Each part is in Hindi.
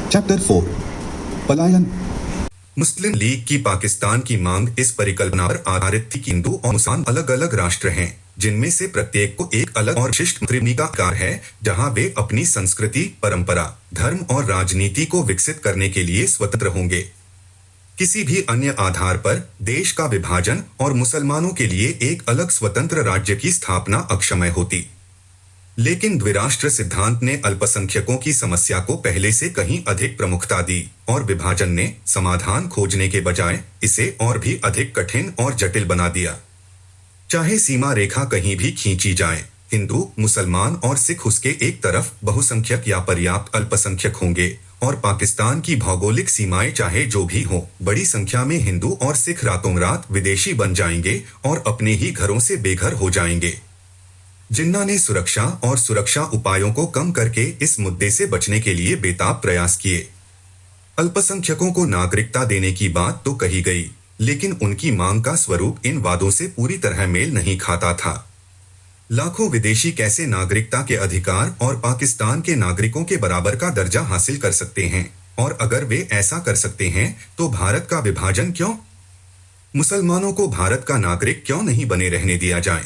चैप्टर 4 पलायन। मुस्लिम लीग की पाकिस्तान की मांग इस परिकल्पना पर आधारित थी कि हिंदू और मुसलमान अलग अलग राष्ट्र हैं, जिनमें से प्रत्येक को एक अलग और विशिष्ट मातृभूमि का अधिकार है, जहां वे अपनी संस्कृति, परंपरा, धर्म और राजनीति को विकसित करने के लिए स्वतंत्र होंगे। किसी भी अन्य आधार पर देश का विभाजन और मुसलमानों के लिए एक अलग स्वतंत्र राज्य की स्थापना अक्षम्य होती। लेकिन द्विराष्ट्र सिद्धांत ने अल्पसंख्यकों की समस्या को पहले से कहीं अधिक प्रमुखता दी और विभाजन ने समाधान खोजने के बजाय इसे और भी अधिक कठिन और जटिल बना दिया। चाहे सीमा रेखा कहीं भी खींची जाए, हिंदू, मुसलमान और सिख उसके एक तरफ बहुसंख्यक या पर्याप्त अल्पसंख्यक होंगे, और पाकिस्तान की भौगोलिक सीमाएं चाहे जो भी हों, बड़ी संख्या में हिंदू और सिख रातों रात विदेशी बन जाएंगे और अपने ही घरों से बेघर हो जाएंगे। जिन्ना ने सुरक्षा और सुरक्षा उपायों को कम करके इस मुद्दे से बचने के लिए बेताब प्रयास किए। अल्पसंख्यकों को नागरिकता देने की बात तो कही गई, लेकिन उनकी मांग का स्वरूप इन वादों से पूरी तरह मेल नहीं खाता था। लाखों विदेशी कैसे नागरिकता के अधिकार और पाकिस्तान के नागरिकों के बराबर का दर्जा हासिल कर सकते हैं, और अगर वे ऐसा कर सकते हैं तो भारत का विभाजन क्यों? मुसलमानों को भारत का नागरिक क्यों नहीं बने रहने दिया जाए?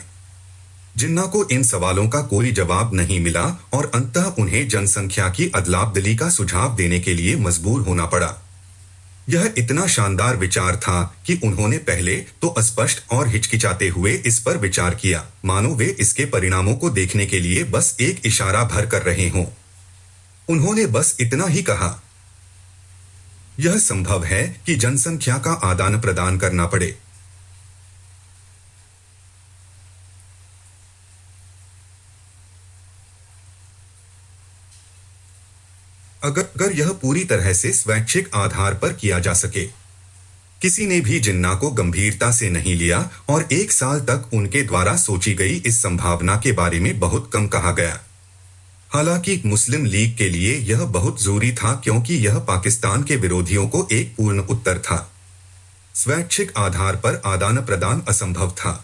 जिन्ना को इन सवालों का कोई जवाब नहीं मिला और अंततः उन्हें जनसंख्या की अदलाबदली का सुझाव देने के लिए मजबूर होना पड़ा। यह इतना शानदार विचार था कि उन्होंने पहले तो अस्पष्ट और हिचकिचाते हुए इस पर विचार किया, मानो वे इसके परिणामों को देखने के लिए बस एक इशारा भर कर रहे हों। उन्होंने बस इतना ही कहा, यह संभव है कि जनसंख्या का आदान प्रदान करना पड़े। अगर यह पूरी तरह से स्वैच्छिक आधार पर किया जा सके। किसी ने भी जिन्ना को गंभीरता से नहीं लिया और एक साल तक उनके द्वारा सोची गई इस संभावना के बारे में बहुत कम कहा गया। हालांकि मुस्लिम लीग के लिए यह बहुत जरूरी था, क्योंकि यह पाकिस्तान के विरोधियों को एक पूर्ण उत्तर था। स्वैच्छिक आधार पर आदान प्रदान असंभव था।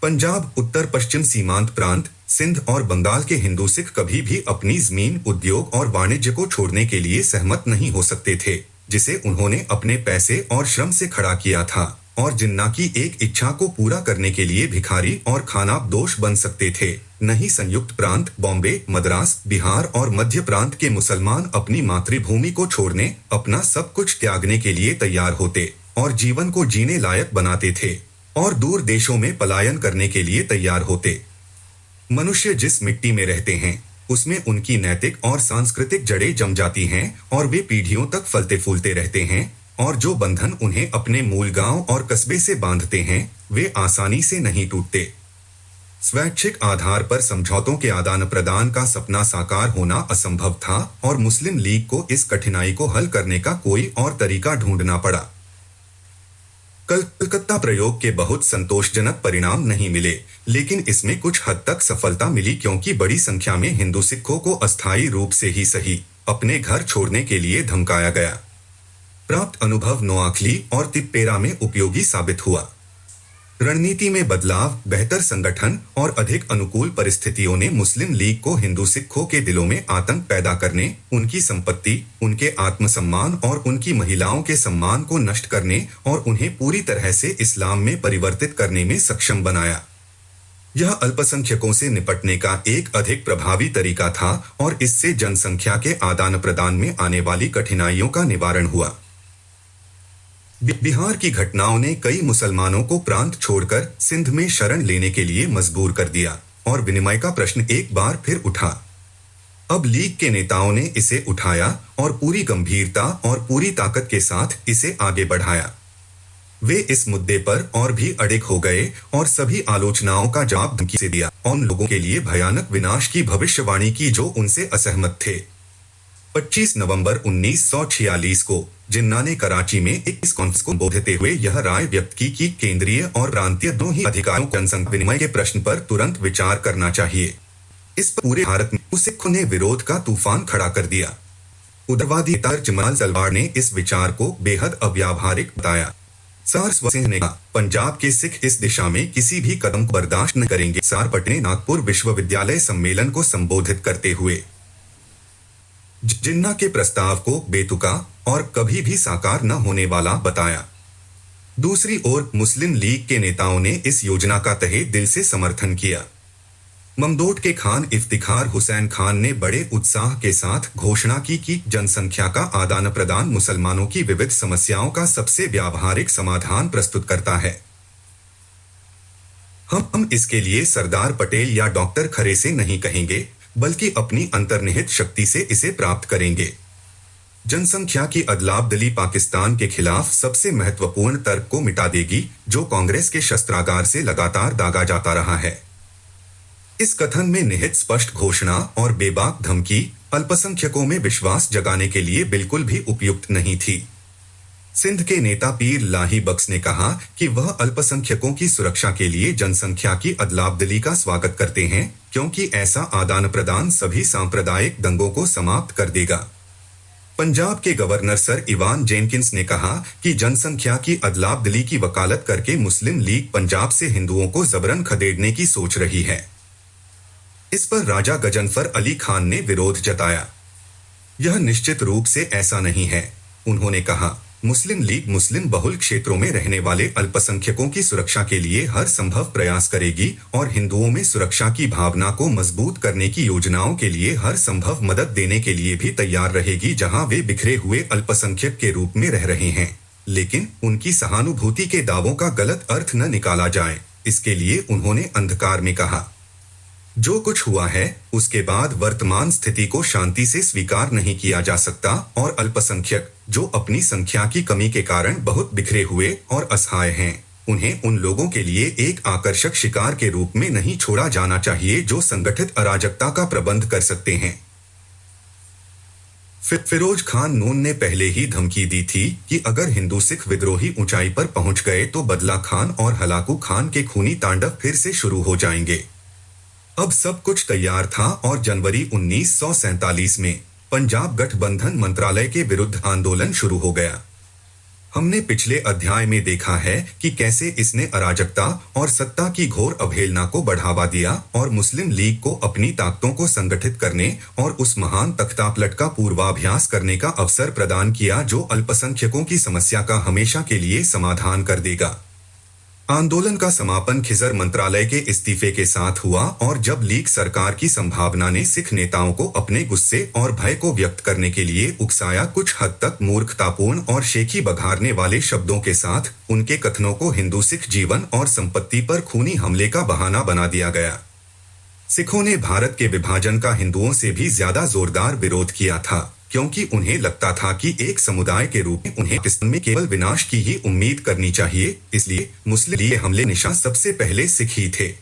पंजाब, उत्तर पश्चिम सीमांत प्रांत, सिंध और बंगाल के हिंदू सिख कभी भी अपनी जमीन, उद्योग और वाणिज्य को छोड़ने के लिए सहमत नहीं हो सकते थे, जिसे उन्होंने अपने पैसे और श्रम से खड़ा किया था, और जिन्ना की एक इच्छा को पूरा करने के लिए भिखारी और खानाबदोश बन सकते थे। नहीं संयुक्त प्रांत, बॉम्बे, मद्रास, बिहार और मध्य प्रांत के मुसलमान अपनी मातृभूमि को छोड़ने, अपना सब कुछ त्यागने के लिए तैयार होते और जीवन को जीने लायक बनाते थे, और दूर देशों में पलायन करने के लिए तैयार होते। मनुष्य जिस मिट्टी में रहते हैं, उसमें उनकी नैतिक और सांस्कृतिक जड़ें जम जाती हैं और वे पीढ़ियों तक फलते फूलते रहते हैं, और जो बंधन उन्हें अपने मूल गांव और कस्बे से बांधते हैं, वे आसानी से नहीं टूटते। स्वैच्छिक आधार पर समझौतों के आदान प्रदान का सपना साकार होना असंभव था, और मुस्लिम लीग को इस कठिनाई को हल करने का कोई और तरीका ढूंढना पड़ा। कलकत्ता प्रयोग के बहुत संतोषजनक परिणाम नहीं मिले, लेकिन इसमें कुछ हद तक सफलता मिली, क्योंकि बड़ी संख्या में हिंदू सिखों को अस्थायी रूप से ही सही अपने घर छोड़ने के लिए धमकाया गया। प्राप्त अनुभव नोआखली और तिप्पेरा में उपयोगी साबित हुआ। रणनीति में बदलाव, बेहतर संगठन और अधिक अनुकूल परिस्थितियों ने मुस्लिम लीग को हिंदू सिखों के दिलों में आतंक पैदा करने, उनकी संपत्ति, उनके आत्मसम्मान और उनकी महिलाओं के सम्मान को नष्ट करने और उन्हें पूरी तरह से इस्लाम में परिवर्तित करने में सक्षम बनाया। यह अल्पसंख्यकों से निपटने का एक अधिक प्रभावी तरीका था, और इससे जनसंख्या के आदान प्रदान में आने वाली कठिनाइयों का निवारण हुआ। बिहार की घटनाओं ने कई मुसलमानों को प्रांत छोड़कर सिंध में शरण लेने के लिए मजबूर कर दिया, और विनिमय का प्रश्न एक बार फिर उठा। अब लीग के नेताओं ने इसे उठाया और पूरी गंभीरता और पूरी ताकत के साथ इसे आगे बढ़ाया। वे इस मुद्दे पर और भी अड़िग हो गए और सभी आलोचनाओं का जवाब धमकी से दिया, और उन लोगों के लिए भयानक विनाश की भविष्यवाणी की जो उनसे असहमत थे। 25 नवंबर 1946 को जिन्ना ने कराची में एक कॉन्फ्रेंस को संबोधित हुए यह राय व्यक्त की कि केंद्रीय और प्रांतीय दोनों ही अधिकारों को जनसंख्या विनिमय के प्रश्न पर तुरंत विचार करना चाहिए। इस पर पूरे भारत में सिखों ने विरोध का तूफान खड़ा कर दिया। उदारवादी नेता जमाल सलवार ने इस विचार को बेहद अव्यावहारिक बताया। सरस्वती सिंह ने कहा, पंजाब के सिख इस दिशा में किसी भी कदम को बर्दाश्त न करेंगे। सार पटने नागपुर विश्वविद्यालय सम्मेलन को संबोधित करते हुए जिन्ना के प्रस्ताव को बेतुका और कभी भी साकार न होने वाला बताया। दूसरी ओर मुस्लिम लीग के नेताओं ने इस योजना का तहे दिल से समर्थन किया। ममदोट के खान इफ्तिखार हुसैन खान ने बड़े उत्साह के साथ घोषणा की कि जनसंख्या का आदान प्रदान मुसलमानों की विविध समस्याओं का सबसे व्यावहारिक समाधान प्रस्तुत करता है। हम इसके लिए सरदार पटेल या डॉक्टर खरे से नहीं कहेंगे, बल्कि अपनी अंतर्निहित शक्ति से इसे प्राप्त करेंगे। जनसंख्या की अदलाबदली पाकिस्तान के खिलाफ सबसे महत्वपूर्ण तर्क को मिटा देगी, जो कांग्रेस के शस्त्रागार से लगातार दागा जाता रहा है। इस कथन में निहित स्पष्ट घोषणा और बेबाक धमकी अल्पसंख्यकों में विश्वास जगाने के लिए बिल्कुल भी उपयुक्त नहीं थी। सिंध के नेता पीर लाही बख्श ने कहा कि वह अल्पसंख्यकों की सुरक्षा के लिए जनसंख्या की अदलाबदली का स्वागत करते हैं, क्योंकि ऐसा आदान प्रदान सभी सांप्रदायिक दंगों को समाप्त कर देगा। पंजाब के गवर्नर सर इवान जेनकिंस ने कहा कि जनसंख्या की अदलाबदली की वकालत करके मुस्लिम लीग पंजाब से हिंदुओं को जबरन खदेड़ने की सोच रही है। इस पर राजा गजनफर अली खान ने विरोध जताया। यह निश्चित रूप से ऐसा नहीं है। उन्होंने कहा, मुस्लिम लीग मुस्लिम बहुल क्षेत्रों में रहने वाले अल्पसंख्यकों की सुरक्षा के लिए हर संभव प्रयास करेगी और हिंदुओं में सुरक्षा की भावना को मजबूत करने की योजनाओं के लिए हर संभव मदद देने के लिए भी तैयार रहेगी जहां वे बिखरे हुए अल्पसंख्यक के रूप में रह रहे हैं, लेकिन उनकी सहानुभूति के दावों का गलत अर्थ न निकाला जाए। इसके लिए उन्होंने अंधकार में कहा, जो कुछ हुआ है उसके बाद वर्तमान स्थिति को शांति से स्वीकार नहीं किया जा सकता और अल्पसंख्यक जो अपनी संख्या की कमी के कारण बहुत बिखरे हुए और असहाय हैं, उन्हें उन लोगों के लिए एक आकर्षक शिकार के रूप में नहीं छोड़ा जाना चाहिए जो संगठित अराजकता का प्रबंध कर सकते हैं। फिरोज खान नून ने पहले ही धमकी दी थी कि अगर हिंदू सिख विद्रोही ऊंचाई पर पहुंच गए तो बदला खान और हलाकू खान के खूनी तांडव फिर से शुरू हो जाएंगे। अब सब कुछ तैयार था और जनवरी 1947 में पंजाब गठबंधन मंत्रालय के विरुद्ध आंदोलन शुरू हो गया। हमने पिछले अध्याय में देखा है कि कैसे इसने अराजकता और सत्ता की घोर अवहेलना को बढ़ावा दिया और मुस्लिम लीग को अपनी ताकतों को संगठित करने और उस महान तख्तापलट का पूर्वाभ्यास करने का अवसर प्रदान किया जो अल्पसंख्यकों की समस्या का हमेशा के लिए समाधान कर देगा। आंदोलन का समापन खिजर मंत्रालय के इस्तीफे के साथ हुआ और जब लीग सरकार की संभावना ने सिख नेताओं को अपने गुस्से और भय को व्यक्त करने के लिए उकसाया, कुछ हद तक मूर्खतापूर्ण और शेखी बघारने वाले शब्दों के साथ उनके कथनों को हिंदू सिख जीवन और संपत्ति पर खूनी हमले का बहाना बना दिया गया। सिखों ने भारत के विभाजन का हिंदुओं से भी ज्यादा जोरदार विरोध किया था, क्योंकि उन्हें लगता था कि एक समुदाय के रूप में उन्हें पाकिस्तान में केवल विनाश की ही उम्मीद करनी चाहिए। इसलिए मुस्लिम लीग हमले निशान सबसे पहले सिख ही थे।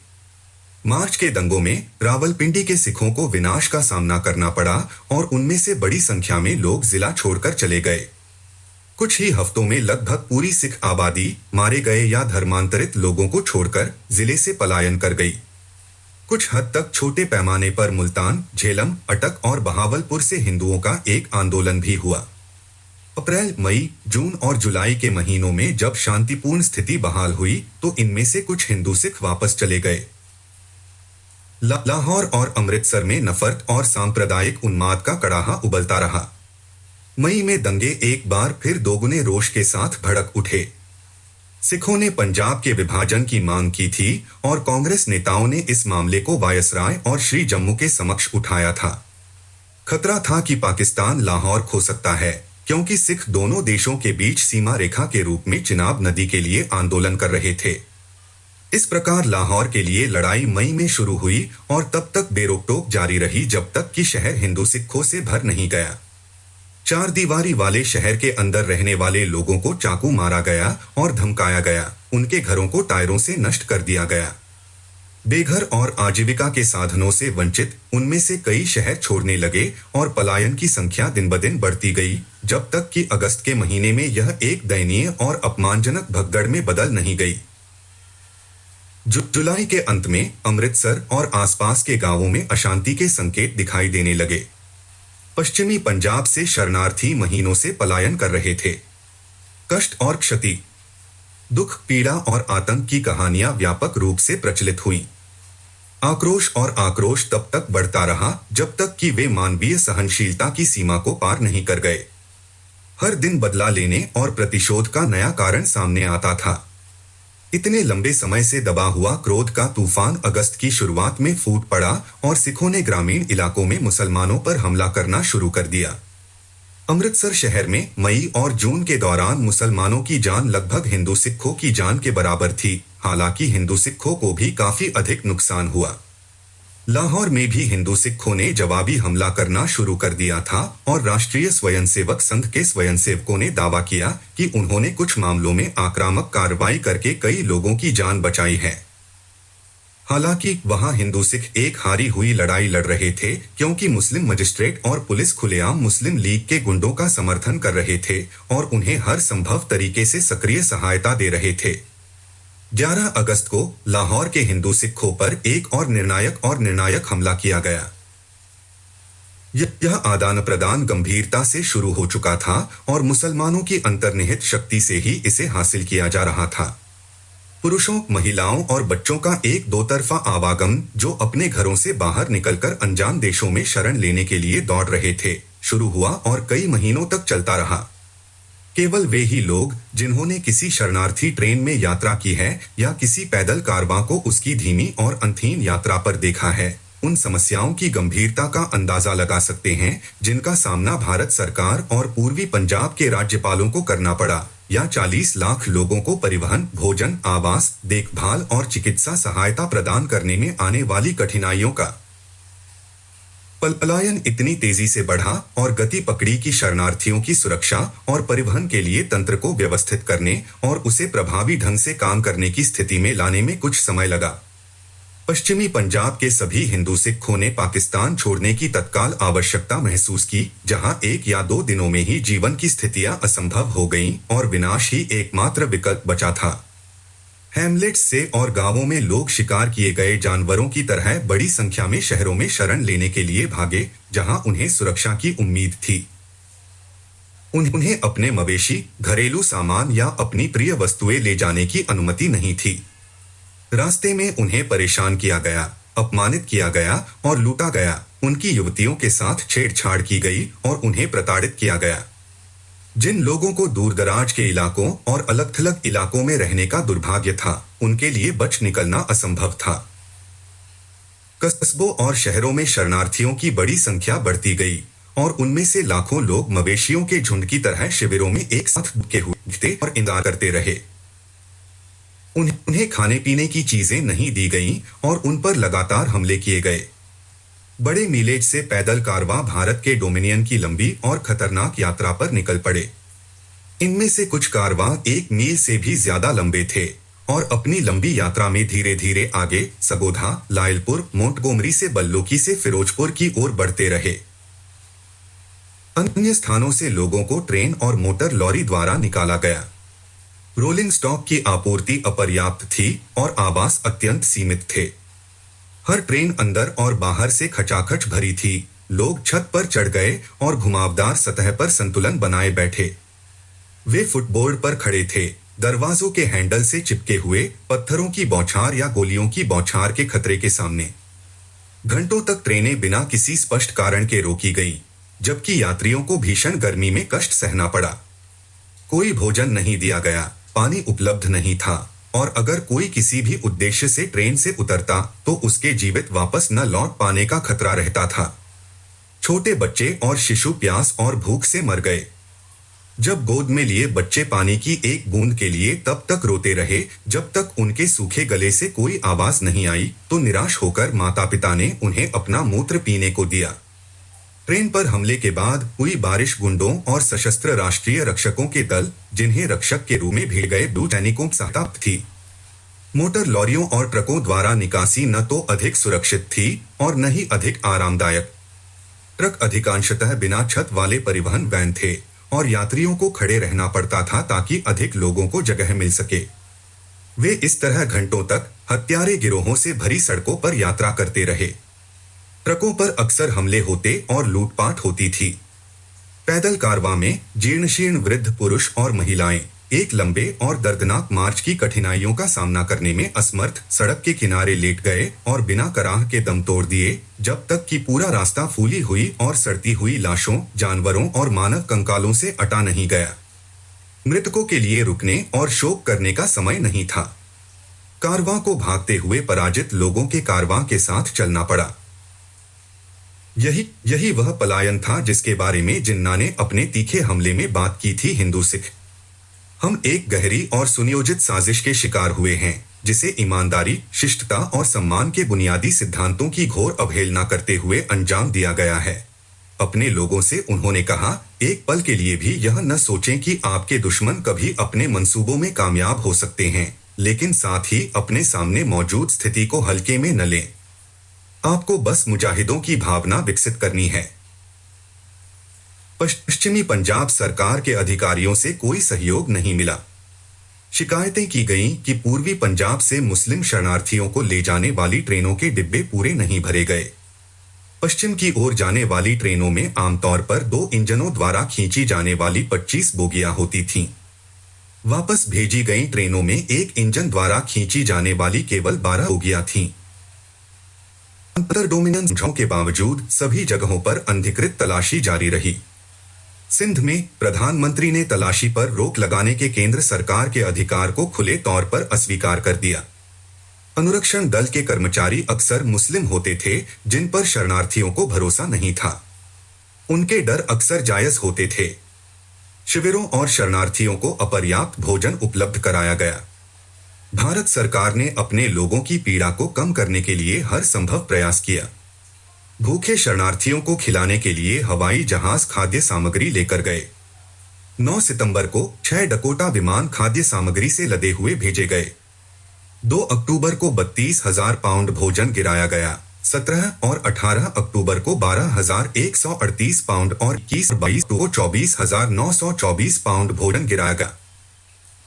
मार्च के दंगों में रावलपिंडी के सिखों को विनाश का सामना करना पड़ा और उनमें से बड़ी संख्या में लोग जिला छोड़कर चले गए। कुछ ही हफ्तों में लगभग पूरी सिख आबादी मारे गए या धर्मांतरित लोगों को छोड़कर जिले से पलायन कर गई। कुछ हद तक छोटे पैमाने पर मुल्तान, झेलम, अटक और बहावलपुर से हिंदुओं का एक आंदोलन भी हुआ। अप्रैल, मई, जून और जुलाई के महीनों में जब शांतिपूर्ण स्थिति बहाल हुई तो इनमें से कुछ हिंदू सिख वापस चले गए। लाहौर और अमृतसर में नफरत और सांप्रदायिक उन्माद का कड़ाहा उबलता रहा। मई में दंगे एक बार फिर दोगुने रोष के साथ भड़क उठे। सिखों ने पंजाब के विभाजन की मांग की थी और कांग्रेस नेताओं ने इस मामले को वायसराय और श्री जम्मू के समक्ष उठाया था। खतरा था कि पाकिस्तान लाहौर खो सकता है, क्योंकि सिख दोनों देशों के बीच सीमा रेखा के रूप में चिनाब नदी के लिए आंदोलन कर रहे थे। इस प्रकार लाहौर के लिए लड़ाई मई में शुरू हुई और तब तक बेरोक-टोक जारी रही जब तक कि शहर हिंदू सिखों से भर नहीं गया। चार दीवारी वाले शहर के अंदर रहने वाले लोगों को चाकू मारा गया और धमकाया गया। उनके घरों को टायरों से नष्ट कर दिया गया। बेघर और आजीविका के साधनों से वंचित उनमें से कई शहर छोड़ने लगे और पलायन की संख्या दिन ब दिन बढ़ती गई, जब तक कि अगस्त के महीने में यह एक दयनीय और अपमानजनक भगदड़ में बदल नहीं गई। जुलाई के अंत में अमृतसर और आसपास के गांवों में अशांति के संकेत दिखाई देने लगे। पश्चिमी पंजाब से शरणार्थी महीनों से पलायन कर रहे थे। कष्ट और क्षति, दुख, पीड़ा और आतंक की कहानियां व्यापक रूप से प्रचलित हुईं। आक्रोश और आक्रोश तब तक बढ़ता रहा जब तक कि वे मानवीय सहनशीलता की सीमा को पार नहीं कर गए। हर दिन बदला लेने और प्रतिशोध का नया कारण सामने आता था। इतने लंबे समय से दबा हुआ क्रोध का तूफान अगस्त की शुरुआत में फूट पड़ा और सिखों ने ग्रामीण इलाकों में मुसलमानों पर हमला करना शुरू कर दिया। अमृतसर शहर में मई और जून के दौरान मुसलमानों की जान लगभग हिंदू सिखों की जान के बराबर थी। हालांकि हिंदू सिखों को भी काफी अधिक नुकसान हुआ। लाहौर में भी हिंदू सिखों ने जवाबी हमला करना शुरू कर दिया था और राष्ट्रीय स्वयंसेवक संघ के स्वयंसेवकों ने दावा किया कि उन्होंने कुछ मामलों में आक्रामक कार्रवाई करके कई लोगों की जान बचाई है। हालांकि वहां हिंदू सिख एक हारी हुई लड़ाई लड़ रहे थे, क्योंकि मुस्लिम मजिस्ट्रेट और पुलिस खुलेआम मुस्लिम लीग के गुंडों का समर्थन कर रहे थे और उन्हें हर संभव तरीके से सक्रिय सहायता दे रहे थे। 11 अगस्त को लाहौर के हिंदू सिखों पर एक और निर्णायक हमला किया गया। यह आदान प्रदान गंभीरता से शुरू हो चुका था और मुसलमानों की अंतर्निहित शक्ति से ही इसे हासिल किया जा रहा था। पुरुषों, महिलाओं और बच्चों का एक दो तरफा आवागमन, जो अपने घरों से बाहर निकलकर अनजान देशों में शरण लेने के लिए दौड़ रहे थे, शुरू हुआ और कई महीनों तक चलता रहा। केवल वे ही लोग जिन्होंने किसी शरणार्थी ट्रेन में यात्रा की है या किसी पैदल कारवां को उसकी धीमी और अंतहीन यात्रा पर देखा है, उन समस्याओं की गंभीरता का अंदाजा लगा सकते हैं जिनका सामना भारत सरकार और पूर्वी पंजाब के राज्यपालों को करना पड़ा, या 40 लाख लोगों को परिवहन, भोजन, आवास, देखभाल और चिकित्सा सहायता प्रदान करने में आने वाली कठिनाइयों का। पलायन इतनी तेजी से बढ़ा और गति पकड़ी कि शरणार्थियों की सुरक्षा और परिवहन के लिए तंत्र को व्यवस्थित करने और उसे प्रभावी ढंग से काम करने की स्थिति में लाने में कुछ समय लगा। पश्चिमी पंजाब के सभी हिंदू सिखों ने पाकिस्तान छोड़ने की तत्काल आवश्यकता महसूस की, जहां 1 या 2 दिनों में ही जीवन की स्थितियां असंभव हो गईं और विनाश ही एकमात्र विकल्प बचा था। हैमलेट्स से और गांवों में लोग शिकार किए गए जानवरों की तरह बड़ी संख्या में शहरों में शरण लेने के लिए भागे, जहां उन्हें सुरक्षा की उम्मीद थी। उन्हें अपने मवेशी, घरेलू सामान या अपनी प्रिय वस्तुएं ले जाने की अनुमति नहीं थी। रास्ते में उन्हें परेशान किया गया, अपमानित किया गया और लूटा गया। उनकी युवतियों के साथ छेड़छाड़ की गई और उन्हें प्रताड़ित किया गया। जिन लोगों को दूरदराज के इलाकों और अलग-थलग इलाकों में रहने का दुर्भाग्य था, उनके लिए बच निकलना असंभव था। कस्बों और शहरों में शरणार्थियों की बड़ी संख्या बढ़ती गई और उनमें से लाखों लोग मवेशियों के झुंड की तरह शिविरों में एक साथ भूखे हुए थे और इंतजार करते रहे। उन्हें खाने पीने की चीजें नहीं दी गईं और उन पर लगातार हमले किए गए। बड़े मीलेज से पैदल कारवां भारत के डोमिनियन की लंबी और खतरनाक यात्रा पर निकल पड़े। इनमें से कुछ कारवां 1 मील से भी ज्यादा लंबे थे और अपनी लंबी यात्रा में धीरे धीरे आगे सगोधा, लायलपुर, मोंटगोमरी से बल्लोकी से फिरोजपुर की ओर बढ़ते रहे। अन्य स्थानों से लोगों को ट्रेन और मोटर लॉरी द्वारा निकाला गया। रोलिंग स्टॉक की आपूर्ति अपर्याप्त थी और आवास अत्यंत सीमित थे। हर ट्रेन अंदर और बाहर से खचाखच भरी थी। लोग छत पर चढ़ गए और घुमावदार सतह पर संतुलन बनाए बैठे। वे फुटबोर्ड पर खड़े थे, दरवाजों के हैंडल से चिपके हुए, पत्थरों की बौछार या गोलियों की बौछार के खतरे के सामने। घंटों तक ट्रेनें बिना किसी स्पष्ट कारण के रोकी गईं, जबकि यात्रियों को भीषण गर्मी में कष्ट सहना पड़ा। कोई भोजन नहीं दिया गया, पानी उपलब्ध नहीं था और अगर कोई किसी भी उद्देश्य से ट्रेन से उतरता तो उसके जीवित वापस न लौट पाने का खतरा रहता था। छोटे बच्चे और शिशु प्यास और भूख से मर गए। जब गोद में लिए बच्चे पानी की एक बूंद के लिए तब तक रोते रहे जब तक उनके सूखे गले से कोई आवाज नहीं आई, तो निराश होकर माता पिता ने उन्हें अपना मूत्र पीने को दिया। ट्रेन पर हमले के बाद हुई बारिश गुंडों और सशस्त्र राष्ट्रीय रक्षकों के दल, जिन्हें रक्षक के रूप में भेजे गए 2 सैनिकों की सहायता थी। मोटर लॉरियों और ट्रकों द्वारा निकासी न तो अधिक सुरक्षित थी और न ही अधिक आरामदायक। ट्रक अधिकांशतः बिना छत वाले परिवहन वैन थे और यात्रियों को खड़े रहना पड़ता था ताकि अधिक लोगों को जगह मिल सके। वे इस तरह घंटों तक हत्यारे गिरोहों से भरी सड़कों पर यात्रा करते रहे। ट्रकों पर अक्सर हमले होते और लूटपाट होती थी। पैदल कारवां में जीर्ण शीर्ण वृद्ध पुरुष और महिलाएं, एक लंबे और दर्दनाक मार्च की कठिनाइयों का सामना करने में असमर्थ सड़क के किनारे लेट गए और बिना कराह के दम तोड़ दिए, जब तक कि पूरा रास्ता फूली हुई और सड़ती हुई लाशों, जानवरों और मानव कंकालों से अटा नहीं गया। मृतकों के लिए रुकने और शोक करने का समय नहीं था। कारवां को भागते हुए पराजित लोगों के कारवां के साथ चलना पड़ा। यही वह पलायन था जिसके बारे में जिन्ना ने अपने तीखे हमले में बात की थी। हिंदू सिख, हम एक गहरी और सुनियोजित साजिश के शिकार हुए हैं, जिसे ईमानदारी, शिष्टता और सम्मान के बुनियादी सिद्धांतों की घोर अवहेलना करते हुए अंजाम दिया गया है। अपने लोगों से उन्होंने कहा, एक पल के लिए भी यह न सोचें कि आपके दुश्मन कभी अपने मंसूबों में कामयाब हो सकते हैं, लेकिन साथ ही अपने सामने मौजूद स्थिति को हल्के में न लें। आपको बस मुजाहिदों की भावना विकसित करनी है। पश्चिमी पंजाब सरकार के अधिकारियों से कोई सहयोग नहीं मिला। शिकायतें की गईं कि पूर्वी पंजाब से मुस्लिम शरणार्थियों को ले जाने वाली ट्रेनों के डिब्बे पूरे नहीं भरे गए। पश्चिम की ओर जाने वाली ट्रेनों में आमतौर पर 2 इंजनों द्वारा खींची जाने वाली 25 बोगियां होती थीं। वापस भेजी गई ट्रेनों में 1 इंजन द्वारा खींची जाने वाली केवल 12 बोगियां थीं। अंतर डोमिनेंस समझौतों के बावजूद सभी जगहों पर अनधिकृत तलाशी जारी रही। सिंध में प्रधानमंत्री ने तलाशी पर रोक लगाने के केंद्र सरकार के अधिकार को खुले तौर पर अस्वीकार कर दिया। अनुरक्षण दल के कर्मचारी अक्सर मुस्लिम होते थे, जिन पर शरणार्थियों को भरोसा नहीं था। उनके डर अक्सर जायज होते थे। शिविरों और शरणार्थियों को अपर्याप्त भोजन उपलब्ध कराया गया। भारत सरकार ने अपने लोगों की पीड़ा को कम करने के लिए हर संभव प्रयास किया। भूखे शरणार्थियों को खिलाने के लिए हवाई जहाज खाद्य सामग्री लेकर गए। 9 सितंबर को 6 डकोटा विमान खाद्य सामग्री से लदे हुए भेजे गए। 2 अक्टूबर को 32,000 पाउंड भोजन गिराया गया। 17 और 18 अक्टूबर को 12,138 पाउंड और 21 और 22 को 24,924 पाउंड भोजन गिराया गया।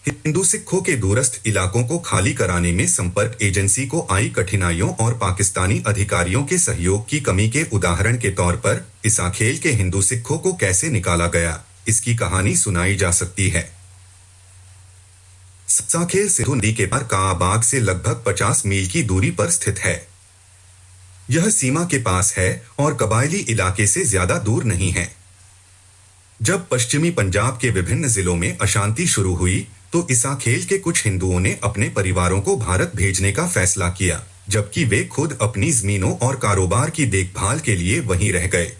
हिंदू सिखों के दूरस्थ इलाकों को खाली कराने में संपर्क एजेंसी को आई कठिनाइयों और पाकिस्तानी अधिकारियों के सहयोग की कमी के उदाहरण के तौर पर इसाखेल के हिंदू सिखों को कैसे निकाला गया, इसकी कहानी सुनाई जा सकती है। इसाखेल सिंधु नदी के पार काबाग से लगभग 50 मील की दूरी पर स्थित है। यह सीमा के पास है और कबायली इलाके से ज्यादा दूर नहीं है। जब पश्चिमी पंजाब के विभिन्न जिलों में अशांति शुरू हुई तो इसाखेल के कुछ हिंदुओं ने अपने परिवारों को भारत भेजने का फैसला किया, जबकि वे खुद अपनी जमीनों और कारोबार की देखभाल के लिए वहीं रह गए।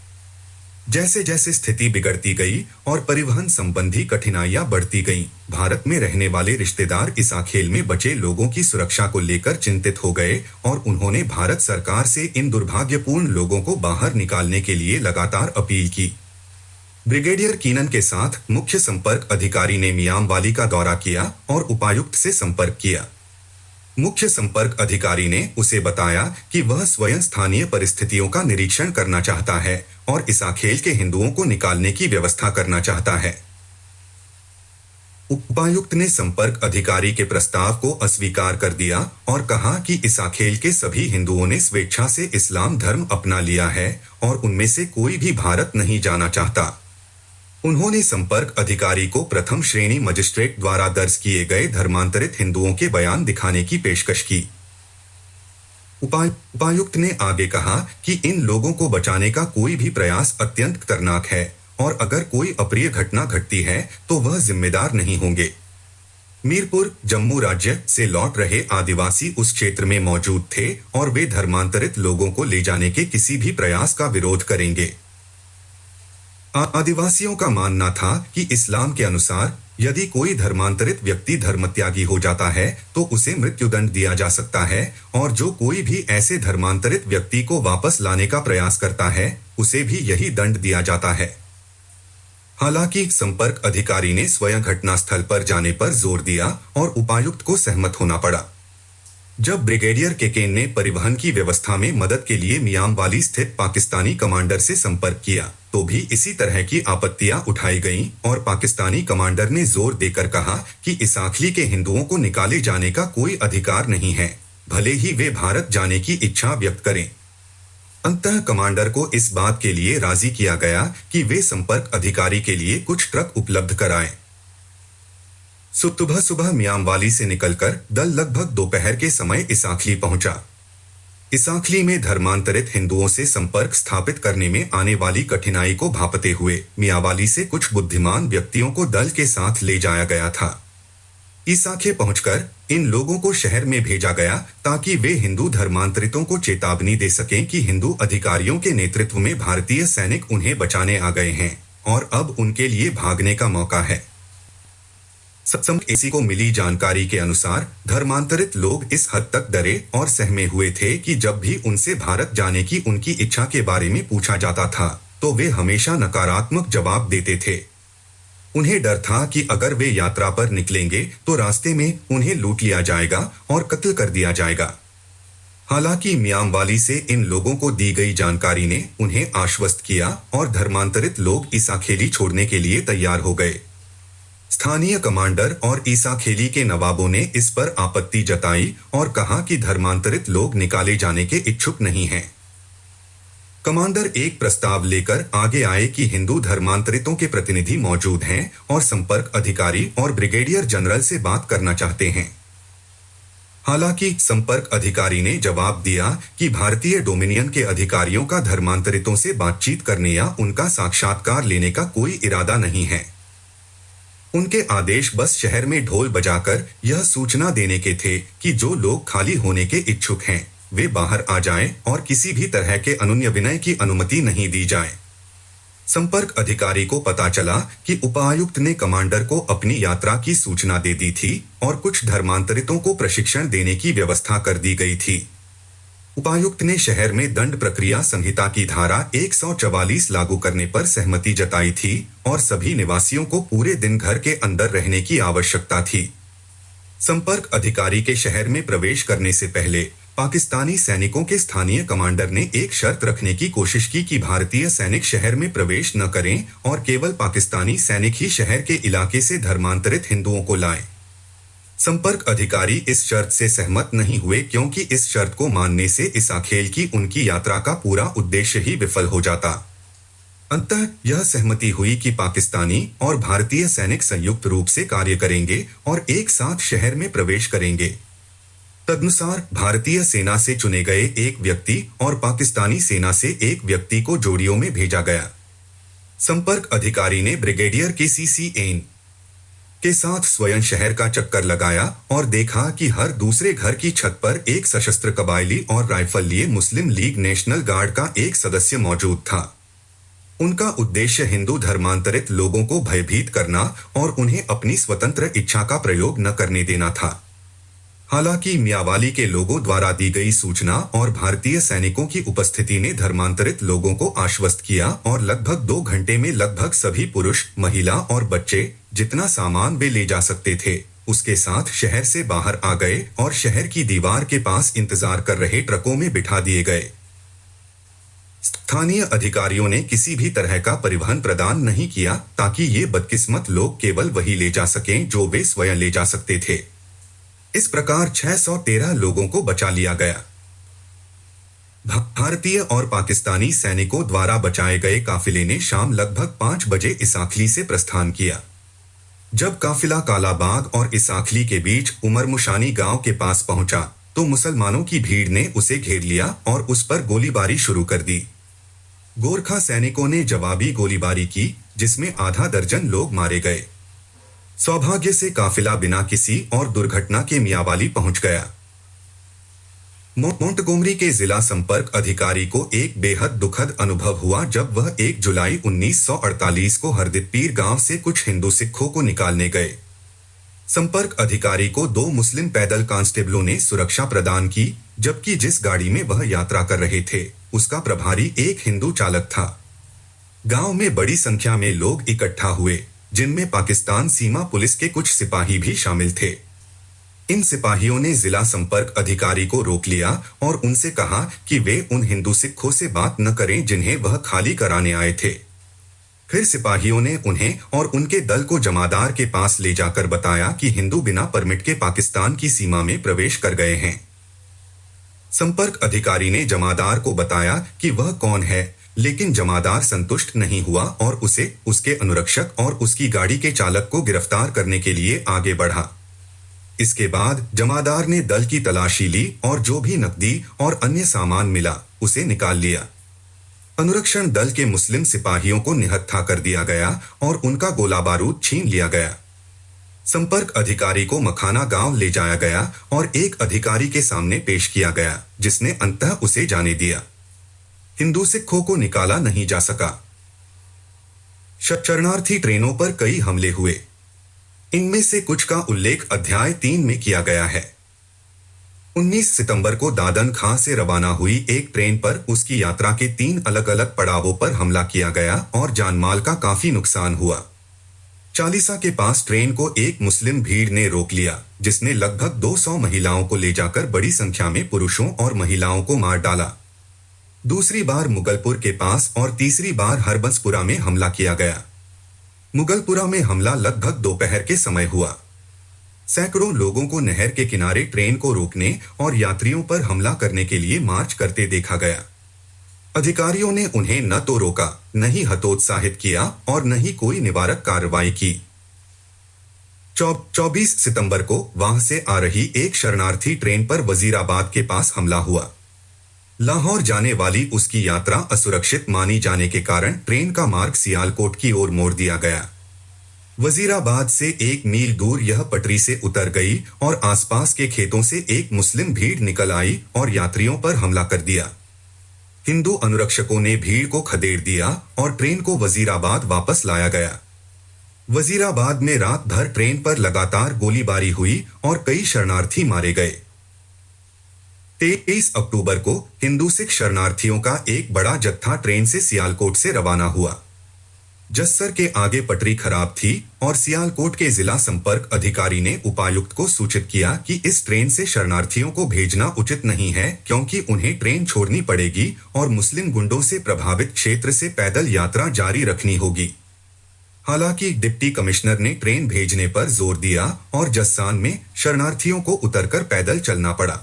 जैसे जैसे स्थिति बिगड़ती गई और परिवहन संबंधी कठिनाइयां बढ़ती गईं, भारत में रहने वाले रिश्तेदार इसाखेल में बचे लोगों की सुरक्षा को लेकर चिंतित हो गए और उन्होंने भारत सरकार से इन दुर्भाग्यपूर्ण लोगों को बाहर निकालने के लिए लगातार अपील की। ब्रिगेडियर कीनन के साथ मुख्य संपर्क अधिकारी ने मियांवाली का दौरा किया और उपायुक्त से संपर्क किया। मुख्य संपर्क अधिकारी ने उसे बताया कि वह स्वयं स्थानीय परिस्थितियों का निरीक्षण करना चाहता है और इसाखेल के हिंदुओं को निकालने की व्यवस्था करना चाहता है। उपायुक्त ने संपर्क अधिकारी के प्रस्ताव को अस्वीकार कर दिया और कहा कि इसाखेल के सभी हिंदुओं ने स्वेच्छा से इस्लाम धर्म अपना लिया है और उनमें से कोई भी भारत नहीं जाना चाहता। उन्होंने संपर्क अधिकारी को प्रथम श्रेणी मजिस्ट्रेट द्वारा दर्ज किए गए धर्मांतरित हिंदुओं के बयान दिखाने की पेशकश की। उपायुक्त ने आगे कहा कि इन लोगों को बचाने का कोई भी प्रयास अत्यंत खतरनाक है और अगर कोई अप्रिय घटना घटती है तो वह जिम्मेदार नहीं होंगे। मीरपुर, जम्मू राज्य से लौट रहे आदिवासी उस क्षेत्र में मौजूद थे और वे धर्मांतरित लोगों को ले जाने के किसी भी प्रयास का विरोध करेंगे। आदिवासियों का मानना था कि इस्लाम के अनुसार यदि कोई धर्मांतरित व्यक्ति धर्मत्यागी हो जाता है तो उसे मृत्युदंड दिया जा सकता है और जो कोई भी ऐसे धर्मांतरित व्यक्ति को वापस लाने का प्रयास करता है उसे भी यही दंड दिया जाता है। हालांकि संपर्क अधिकारी ने स्वयं घटनास्थल पर जाने पर जोर दिया और उपायुक्त को सहमत होना पड़ा। जब ब्रिगेडियर केकेन ने परिवहन की व्यवस्था में मदद के लिए मियांवाली स्थित पाकिस्तानी कमांडर से संपर्क किया तो भी इसी तरह की आपत्तियां उठाई गईं और पाकिस्तानी कमांडर ने जोर देकर कहा कि इसाखली के हिंदुओं को निकाले जाने का कोई अधिकार नहीं है, भले ही वे भारत जाने की इच्छा व्यक्त करें। अंततः कमांडर को इस बात के लिए राजी किया गया कि वे संपर्क अधिकारी के लिए कुछ ट्रक उपलब्ध कराएं। सुबह सुबह मियांवाली से निकलकर दल लगभग दोपहर के समय इसाखली पहुंचा। इसाखली में धर्मांतरित हिंदुओं से संपर्क स्थापित करने में आने वाली कठिनाई को भांपते हुए मियांवाली से कुछ बुद्धिमान व्यक्तियों को दल के साथ ले जाया गया था। इसाखे पहुंचकर इन लोगों को शहर में भेजा गया ताकि वे हिंदू धर्मांतरितों को चेतावनी दे सकें कि हिंदू अधिकारियों के नेतृत्व में भारतीय सैनिक उन्हें बचाने आ गए हैं और अब उनके लिए भागने का मौका है। एसी को मिली जानकारी के अनुसार धर्मांतरित लोग इस हद तक डरे और सहमे हुए थे कि जब भी उनसे भारत जाने की उनकी इच्छा के बारे में पूछा जाता था तो वे हमेशा नकारात्मक जवाब देते थे। उन्हें डर था कि अगर वे यात्रा पर निकलेंगे तो रास्ते में उन्हें लूट लिया जाएगा और कत्ल कर दिया जाएगा। हालांकि मियांवाली से इन लोगों को दी गई जानकारी ने उन्हें आश्वस्त किया और धर्मांतरित लोग इसाखेली छोड़ने के लिए तैयार हो गए। स्थानीय कमांडर और इसाखेली के नवाबों ने इस पर आपत्ति जताई और कहा कि धर्मांतरित लोग निकाले जाने के इच्छुक नहीं हैं। कमांडर एक प्रस्ताव लेकर आगे आए कि हिंदू धर्मांतरितों के प्रतिनिधि मौजूद हैं और संपर्क अधिकारी और ब्रिगेडियर जनरल से बात करना चाहते हैं। हालांकि संपर्क अधिकारी ने जवाब दिया कि भारतीय डोमिनियन के अधिकारियों का धर्मांतरितों से बातचीत करने या उनका साक्षात्कार लेने का कोई इरादा नहीं है। उनके आदेश बस शहर में ढोल बजाकर यह सूचना देने के थे कि जो लोग खाली होने के इच्छुक हैं वे बाहर आ जाएं और किसी भी तरह के अनुनय विनय की अनुमति नहीं दी जाए। संपर्क अधिकारी को पता चला कि उपायुक्त ने कमांडर को अपनी यात्रा की सूचना दे दी थी और कुछ धर्मांतरितों को प्रशिक्षण देने की व्यवस्था कर दी गई थी। उपायुक्त ने शहर में दंड प्रक्रिया संहिता की धारा 144 लागू करने पर सहमति जताई थी और सभी निवासियों को पूरे दिन घर के अंदर रहने की आवश्यकता थी। संपर्क अधिकारी के शहर में प्रवेश करने से पहले पाकिस्तानी सैनिकों के स्थानीय कमांडर ने एक शर्त रखने की कोशिश की कि भारतीय सैनिक शहर में प्रवेश न करें और केवल पाकिस्तानी सैनिक ही शहर के इलाके से धर्मांतरित हिंदुओं को लाएं। संपर्क अधिकारी इस शर्त से सहमत नहीं हुए क्योंकि इस शर्त को मानने से इसाखेल की उनकी यात्रा का पूरा उद्देश्य ही विफल हो जाता। अंततः यह सहमति हुई कि पाकिस्तानी और भारतीय सैनिक संयुक्त रूप से कार्य करेंगे और एक साथ शहर में प्रवेश करेंगे। तदनुसार भारतीय सेना से चुने गए एक व्यक्ति और पाकिस्तानी सेना से एक व्यक्ति को जोड़ियों में भेजा गया। संपर्क अधिकारी ने ब्रिगेडियर KCCN के साथ स्वयं शहर का चक्कर लगाया और देखा कि हर दूसरे घर की छत पर एक सशस्त्र कबायली और राइफल लिए मुस्लिम लीग नेशनल गार्ड का एक सदस्य मौजूद था। उनका उद्देश्य हिंदू धर्मांतरित लोगों को भयभीत करना और उन्हें अपनी स्वतंत्र इच्छा का प्रयोग न करने देना था। हालांकि मियांवाली के लोगों द्वारा दी गई सूचना और भारतीय सैनिकों की उपस्थिति ने धर्मांतरित लोगों को आश्वस्त किया और लगभग 2 घंटे में लगभग सभी पुरुष, महिला और बच्चे जितना सामान वे ले जा सकते थे उसके साथ शहर से बाहर आ गए और शहर की दीवार के पास इंतजार कर रहे ट्रकों में बिठा दिए गए। स्थानीय अधिकारियों ने किसी भी तरह का परिवहन प्रदान नहीं किया ताकि ये बदकिस्मत लोग केवल वही ले जा सकें जो वे स्वयं ले जा सकते थे। इस प्रकार 613 लोगों को बचा लिया गया। भारतीय और पाकिस्तानी सैनिकों द्वारा बचाए गए काफिले ने शाम लगभग 5 बजे इसाखली से प्रस्थान किया। जब काफिला कालाबाग और इसाखली के बीच उमरमुशानी गांव के पास पहुंचा तो मुसलमानों की भीड़ ने उसे घेर लिया और उस पर गोलीबारी शुरू कर दी। गोरखा सैनिकों ने जवाबी गोलीबारी की जिसमें आधा दर्जन लोग मारे गए। सौभाग्य से काफिला बिना किसी और दुर्घटना के मियांवाली पहुंच गया। मोंटगोमरी के जिला संपर्क अधिकारी को एक बेहद दुखद अनुभव हुआ जब वह 1 जुलाई 1948 को हरदितपीर गांव से कुछ हिंदू सिखों को निकालने गए। संपर्क अधिकारी को 2 मुस्लिम पैदल कांस्टेबलों ने सुरक्षा प्रदान की जबकि जिस गाड़ी में वह यात्रा कर रहे थे उसका प्रभारी एक हिंदू चालक था। गांव में बड़ी संख्या में लोग इकट्ठा हुए जिनमें पाकिस्तान सीमा पुलिस के कुछ सिपाही भी शामिल थे। इन सिपाहियों ने जिला संपर्क अधिकारी को रोक लिया और उनसे कहा कि वे उन हिंदू सिखों से बात न करें जिन्हें वह खाली कराने आए थे। फिर सिपाहियों ने उन्हें और उनके दल को जमादार के पास ले जाकर बताया कि हिंदू बिना परमिट के पाकिस्तान की सीमा में प्रवेश कर गए हैं। संपर्क अधिकारी ने जमादार को बताया कि वह कौन है, लेकिन जमादार संतुष्ट नहीं हुआ और उसे उसके अनुरक्षक और उसकी गाड़ी के चालक को गिरफ्तार करने के लिए आगे बढ़ा। इसके बाद जमादार ने दल की तलाशी ली और जो भी नकदी और अन्य सामान मिला उसे निकाल लिया। अनुरक्षण दल के मुस्लिम सिपाहियों को निहत्था कर दिया गया और उनका गोला बारूद छीन लिया गया। संपर्क अधिकारी को मखाना गांव ले जाया गया और एक अधिकारी के सामने पेश किया गया, जिसने अंततः उसे जाने दिया। हिंदू सिखों को निकाला नहीं जा सका। शरणार्थी ट्रेनों पर कई हमले हुए। इनमें से कुछ का उल्लेख अध्याय 3 में किया गया है। 19 सितंबर को दादन खां से रवाना हुई एक ट्रेन पर उसकी यात्रा के 3 अलग अलग पड़ावों पर हमला किया गया और जानमाल का काफी नुकसान हुआ। चालीसा के पास ट्रेन को एक मुस्लिम भीड़ ने रोक लिया, जिसने लगभग 200 महिलाओं को ले जाकर बड़ी संख्या में पुरुषों और महिलाओं को मार डाला। दूसरी बार मुगलपुर के पास और तीसरी बार हरबंसपुरा में हमला किया गया। मुगलपुरा में हमला लगभग दोपहर के समय हुआ। सैकड़ों लोगों को नहर के किनारे ट्रेन को रोकने और यात्रियों पर हमला करने के लिए मार्च करते देखा गया। अधिकारियों ने उन्हें न तो रोका, न ही हतोत्साहित किया और न ही कोई निवारक कार्रवाई की। 24 सितंबर को वहां से आ रही एक शरणार्थी ट्रेन पर वजीराबाद के पास हमला हुआ। लाहौर जाने वाली उसकी यात्रा असुरक्षित मानी जाने के कारण ट्रेन का मार्ग सियालकोट की ओर मोड़ दिया गया। वजीराबाद से 1 मील दूर यह पटरी से उतर गई और आसपास के खेतों से एक मुस्लिम भीड़ निकल आई और यात्रियों पर हमला कर दिया। हिंदू अनुरक्षकों ने भीड़ को खदेड़ दिया और ट्रेन को वजीराबाद वापस लाया गया। वजीराबाद में रात भर ट्रेन पर लगातार गोलीबारी हुई और कई शरणार्थी मारे गए। 23 अक्टूबर को हिंदू सिख शरणार्थियों का एक बड़ा जत्था ट्रेन से सियालकोट से रवाना हुआ। जस्सर के आगे पटरी खराब थी और सियालकोट के जिला संपर्क अधिकारी ने उपायुक्त को सूचित किया कि इस ट्रेन से शरणार्थियों को भेजना उचित नहीं है, क्योंकि उन्हें ट्रेन छोड़नी पड़ेगी और मुस्लिम गुंडों से प्रभावित क्षेत्र से पैदल यात्रा जारी रखनी होगी। हालांकि डिप्टी कमिश्नर ने ट्रेन भेजने पर जोर दिया और जस्सान में शरणार्थियों को उतरकर पैदल चलना पड़ा।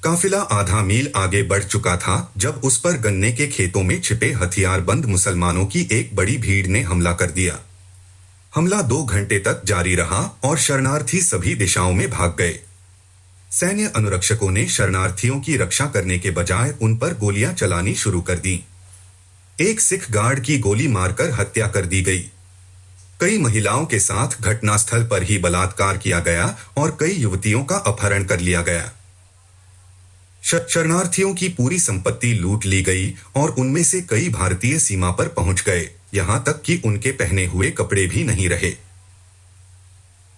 काफिला आधा मील आगे बढ़ चुका था जब उस पर गन्ने के खेतों में छिपे हथियारबंद मुसलमानों की एक बड़ी भीड़ ने हमला कर दिया। हमला 2 घंटे तक जारी रहा और शरणार्थी सभी दिशाओं में भाग गए। सैन्य अनुरक्षकों ने शरणार्थियों की रक्षा करने के बजाय उन पर गोलियां चलानी शुरू कर दी। एक सिख गार्ड की गोली मारकर हत्या कर दी गई। कई महिलाओं के साथ घटनास्थल पर ही बलात्कार किया गया और कई युवतियों का अपहरण कर लिया गया। शरणार्थियों की पूरी संपत्ति लूट ली गई और उनमें से कई भारतीय सीमा पर पहुंच गए, यहां तक कि उनके पहने हुए कपड़े भी नहीं रहे।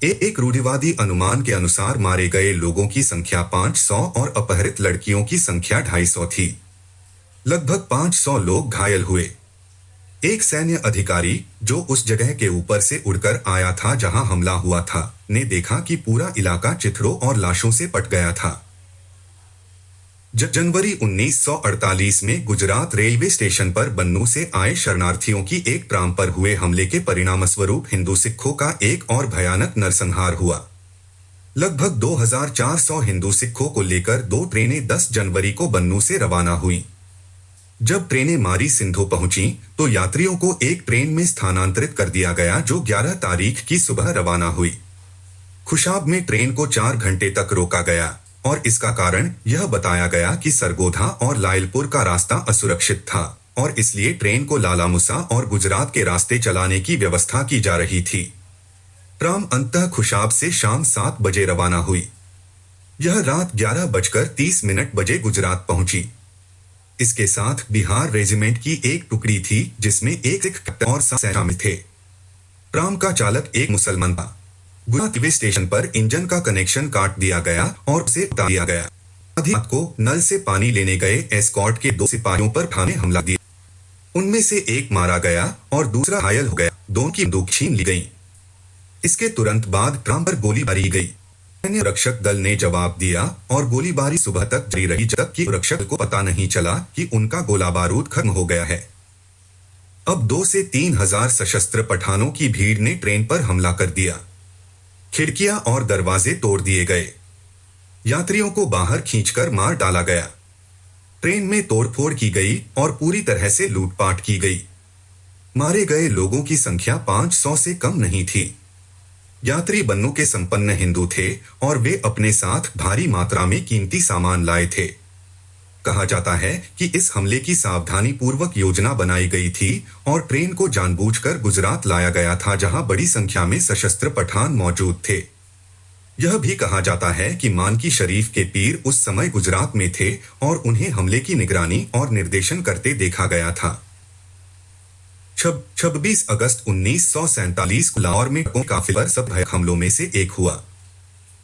एक रूढ़िवादी अनुमान के अनुसार मारे गए लोगों की संख्या 500 और अपहरित लड़कियों की संख्या 250 थी। लगभग 500 लोग घायल हुए। एक सैन्य अधिकारी जो उस जगह के ऊपर से उड़कर आया था जहां हमला हुआ था, ने देखा कि पूरा इलाका चिथड़ों और लाशों से पट गया था। जनवरी 1948 में गुजरात रेलवे स्टेशन पर बन्नू से आए शरणार्थियों की एक ट्राम पर हुए हमले के परिणामस्वरूप हिंदू सिखों का एक और भयानक नरसंहार हुआ। लगभग 2400 हिंदू सिखों को लेकर 2 ट्रेनें 10 जनवरी को बन्नू से रवाना हुई। जब ट्रेनें मारी सिंधु पहुंची तो यात्रियों को एक ट्रेन में स्थानांतरित कर दिया गया जो 11 तारीख की सुबह रवाना हुई। खुशाब में ट्रेन को 4 घंटे तक रोका गया और इसका कारण यह बताया गया कि सरगोधा और लायलपुर का रास्ता असुरक्षित था और इसलिए ट्रेन को लालामुसा और गुजरात के रास्ते चलाने की व्यवस्था की जा रही थी। ट्राम अंततः खुशाब से शाम 7 बजे रवाना हुई। यह रात 11:30 बजे गुजरात पहुंची। इसके साथ बिहार रेजिमेंट की एक टुकड़ी थी जिसमें एक सिख कैप्टन और 7 शामिल थे। ट्राम का चालक एक मुसलमान था। गुजरात रेलवे स्टेशन पर इंजन का कनेक्शन काट दिया गया और उसे उतार दिया गया। आधी रात को नल से पानी लेने गए एस्कॉर्ट के 2 सिपाहियों पर ठाने हमला दिया। उनमें से एक मारा गया और दूसरा घायल हो गया। दोनों की बंदूक छीन ली गई। इसके तुरंत बाद ट्राम पर गोलीबारी गई। सैन्य रक्षक दल ने जवाब दिया और गोलीबारी सुबह तक जारी रही जब तक कि रक्षक को पता नहीं चला कि उनका गोला बारूद खत्म हो गया है। अब 2 से 3 हजार सशस्त्र पठानों की भीड़ ने ट्रेन पर हमला कर दिया। खिड़कियां और दरवाजे तोड़ दिए गए। यात्रियों को बाहर खींचकर मार डाला गया। ट्रेन में तोड़फोड़ की गई और पूरी तरह से लूटपाट की गई। मारे गए लोगों की संख्या 500 से कम नहीं थी। यात्री बन्नों के संपन्न हिंदू थे और वे अपने साथ भारी मात्रा में कीमती सामान लाए थे। कहा जाता है कि इस हमले की सावधानी पूर्वक योजना बनाई गई थी और ट्रेन को जानबूझकर गुजरात लाया गया था, जहां बड़ी संख्या में सशस्त्र पठान मौजूद थे। यह भी कहा जाता है कि मानकी शरीफ के पीर उस समय गुजरात में थे और उन्हें हमले की निगरानी और निर्देशन करते देखा गया था। 26 अगस्त 1947 को लाहौर में ट्रकों काफिले पर सब भयानक हमलों में से एक हुआ।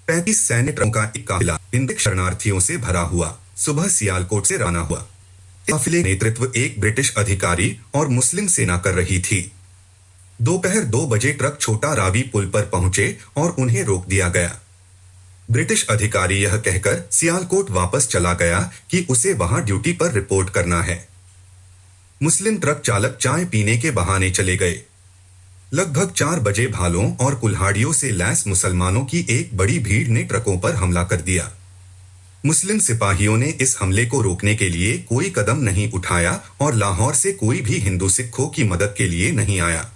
35 सैन्य ट्रकों का एक काफिला इंडिक शरणार्थियों से भरा हुआ सुबह सियालकोट से रवाना हुआ। इस काफिले नेतृत्व एक ब्रिटिश अधिकारी और मुस्लिम सेना कर रही थी। दोपहर 2 बजे ट्रक छोटा रावी पुल पर पहुंचे और उन्हें रोक दिया गया। ब्रिटिश अधिकारी यह कहकर सियालकोट वापस चला गया कि उसे वहां ड्यूटी पर रिपोर्ट करना है। मुस्लिम ट्रक चालक चाय पीने के बहाने चले गए। लगभग 4 बजे भालों और कुल्हाड़ियों से लैस मुसलमानों की एक बड़ी भीड़ ने ट्रकों पर हमला कर दिया। मुस्लिम सिपाहियों ने इस हमले को रोकने के लिए कोई कदम नहीं उठाया और लाहौर से कोई भी हिंदू सिखों की मदद के लिए नहीं आया।